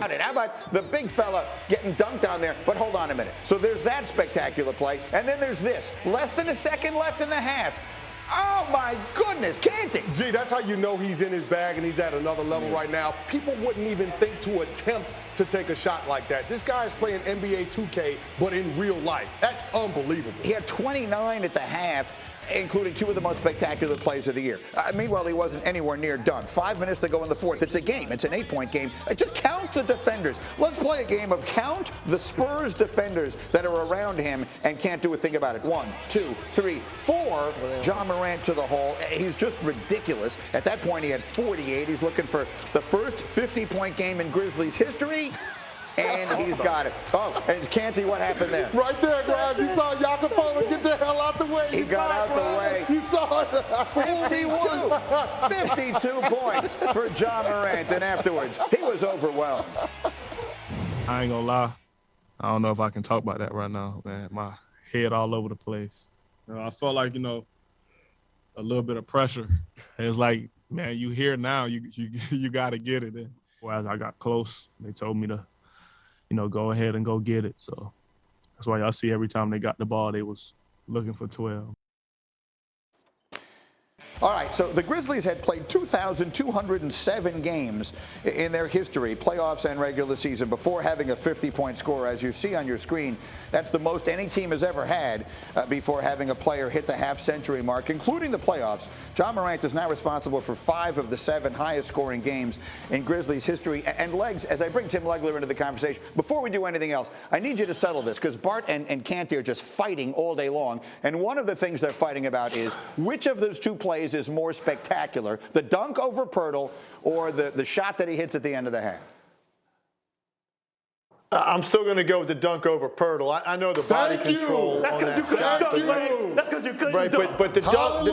him. How about the big fella getting dunked on there? But hold on a minute. So there's that spectacular play, and then there's this. Less than a second left in the half. Oh, my goodness, can't he? Gee, that's how you know he's in his bag and he's at another level right now. People wouldn't even think to attempt to take a shot like that. This guy's playing NBA 2K, but in real life. That's unbelievable. He had 29 at the half, including two of the most spectacular plays of the year. Meanwhile, he wasn't anywhere near done. 5 minutes to go in the fourth. It's a game. It's an 8-point game. Just count the defenders. Let's play a game of count the Spurs defenders that are around him and can't do a thing about it. 1, 2, 3, 4. Ja Morant to the hole. He's just ridiculous. At that point, he had 48. He's looking for the first 50-point game in Grizzlies history. And he's got it. Oh, and Canty, what happened there? Right there, guys. You saw Ja Morant get the hell out the way. He got out the way. He saw it. 52 points for Ja Morant. And afterwards, he was overwhelmed. I ain't gonna lie. I don't know if I can talk about that right now, man. My head all over the place. I felt like, a little bit of pressure. It's like, man, you here now. You got to get it. And as I got close, they told me to, go ahead and go get it. So that's why y'all see every time they got the ball, they was looking for 12. All right, so the Grizzlies had played 2,207 games in their history, playoffs and regular season, before having a 50-point score. As you see on your screen, that's the most any team has ever had before having a player hit the half-century mark, including the playoffs. Ja Morant is now responsible for 5 of the 7 highest-scoring games in Grizzlies history. And Legs, as I bring Tim Legler into the conversation, before we do anything else, I need you to settle this, because Bart and Canty are just fighting all day long. And one of the things they're fighting about is which of those two plays is more spectacular, the dunk over Pirtle or the shot that he hits at the end of the half? I'm still going to go with the dunk over Pirtle. I know the body control. That's because you couldn't dunk, right? That's because you couldn't dunk. But the dunk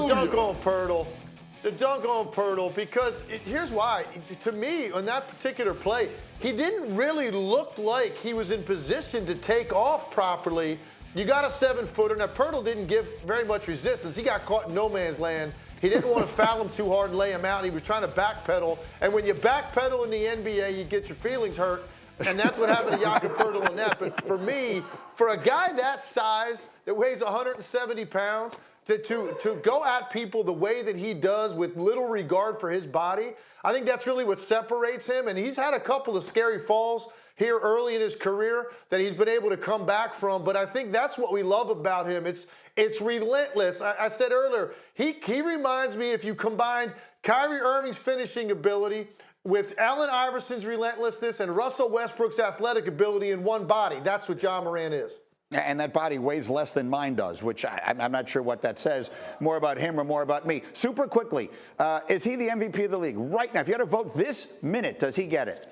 on Pirtle, because here's why. To me, on that particular play, he didn't really look like he was in position to take off properly. You got a 7-footer. Now, Pirtle didn't give very much resistance. He got caught in no man's land. He didn't want to foul him too hard and lay him out. He was trying to backpedal. And when you backpedal in the NBA, you get your feelings hurt. And that's what happened to Jakob Pirtle on that. But for me, for a guy that size, that weighs 170 pounds, to go at people the way that he does with little regard for his body, I think that's really what separates him. And he's had a couple of scary falls here early in his career that he's been able to come back from. But I think that's what we love about him. It's relentless. I said earlier, he reminds me, if you combine Kyrie Irving's finishing ability with Allen Iverson's relentlessness and Russell Westbrook's athletic ability in one body, that's what Ja Morant is. And that body weighs less than mine does, which I'm not sure what that says. More about him or more about me. Super quickly, is he the MVP of the league right now? If you had to vote this minute, does he get it?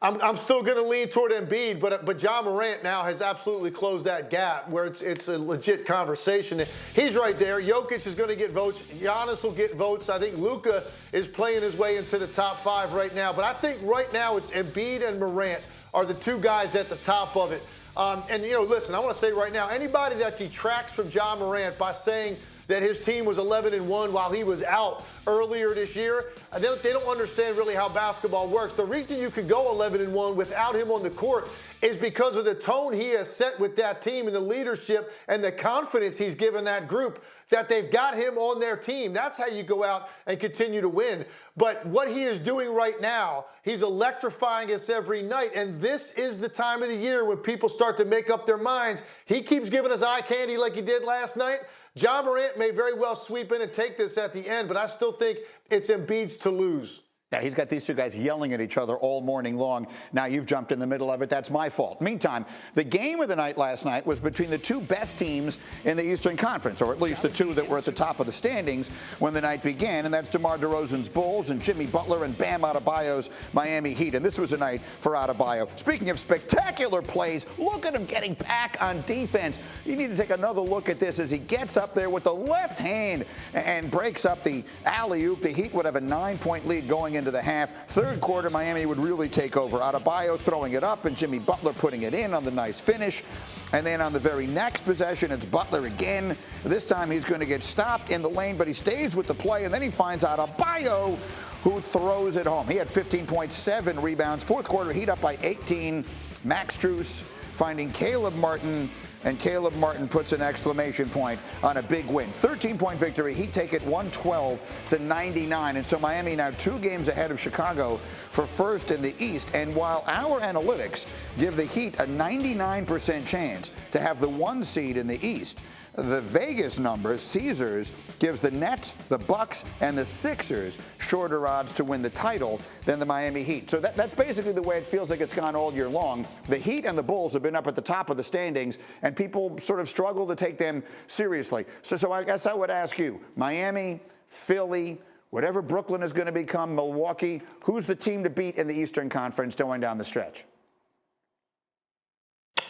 I'm still going to lean toward Embiid, but Ja Morant now has absolutely closed that gap where it's a legit conversation. He's right there. Jokic is going to get votes. Giannis will get votes. I think Luka is playing his way into the top 5 right now. But I think right now it's Embiid and Morant are the two guys at the top of it. Listen, I want to say right now, anybody that detracts from Ja Morant by saying that his team was 11-1 while he was out earlier this year, they don't understand really how basketball works. The reason you could go 11-1 without him on the court is because of the tone he has set with that team and the leadership and the confidence he's given that group that they've got him on their team. That's how you go out and continue to win. But what he is doing right now, he's electrifying us every night. And this is the time of the year when people start to make up their minds. He keeps giving us eye candy like he did last night. Ja Morant may very well sweep in and take this at the end, but I still think it's Embiid's to lose. Yeah, he's got these two guys yelling at each other all morning long. Now you've jumped in the middle of it. That's my fault. Meantime, the game of the night last night was between the two best teams in the Eastern Conference, or at least the two that were at the top of the standings when the night began, and that's DeMar DeRozan's Bulls and Jimmy Butler and Bam Adebayo's Miami Heat. And this was a night for Adebayo. Speaking of spectacular plays, look at him getting back on defense. You need to take another look at this as he gets up there with the left hand and breaks up the alley-oop. The Heat would have a 9-point lead going into the half. Third quarter, Miami would really take over. Adebayo throwing it up and Jimmy Butler putting it in on the nice finish. And then on the very next possession, it's Butler again. This time he's going to get stopped in the lane, but he stays with the play, and then he finds Adebayo, who throws it home. He had 15.7 rebounds. Fourth quarter, Heat up by 18. Max Strus finding Caleb Martin, and Caleb Martin puts an exclamation point on a big win. 13-point victory. Heat take it 112-99. And so Miami now 2 games ahead of Chicago for first in the East. And while our analytics give the Heat a 99% chance to have the 1 seed in the East, the Vegas numbers, Caesars, gives the Nets, the Bucks, and the Sixers shorter odds to win the title than the Miami Heat. So that's basically the way it feels like it's gone all year long. The Heat and the Bulls have been up at the top of the standings, and people sort of struggle to take them seriously. So I guess I would ask you, Miami, Philly, whatever Brooklyn is going to become, Milwaukee, who's the team to beat in the Eastern Conference going down the stretch?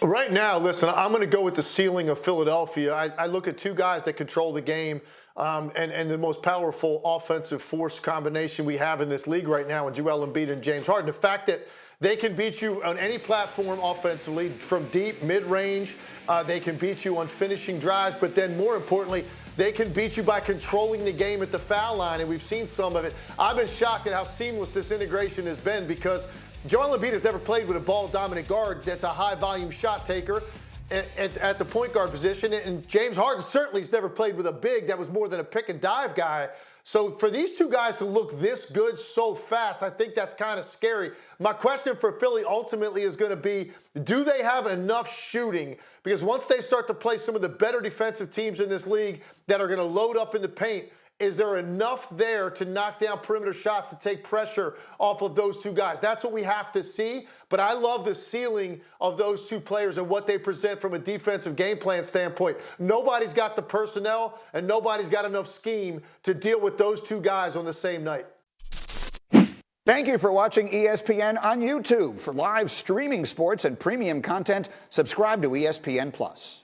Right now, listen, I'm going to go with the ceiling of Philadelphia. I look at 2 guys that control the game and the most powerful offensive force combination we have in this league right now in Joel Embiid and James Harden. The fact that they can beat you on any platform offensively, from deep, mid-range. They can beat you on finishing drives. But then more importantly, they can beat you by controlling the game at the foul line, and we've seen some of it. I've been shocked at how seamless this integration has been, because Joel Embiid has never played with a ball-dominant guard that's a high-volume shot taker at the point guard position. And James Harden certainly has never played with a big that was more than a pick-and-dive guy. So for these 2 guys to look this good so fast, I think that's kind of scary. My question for Philly ultimately is going to be, do they have enough shooting? Because once they start to play some of the better defensive teams in this league that are going to load up in the paint, is there enough there to knock down perimeter shots to take pressure off of those 2 guys? That's what we have to see. But I love the ceiling of those 2 players and what they present from a defensive game plan standpoint. Nobody's got the personnel and nobody's got enough scheme to deal with those 2 guys on the same night. Thank you for watching ESPN on YouTube. For live streaming sports and premium content, subscribe to ESPN+.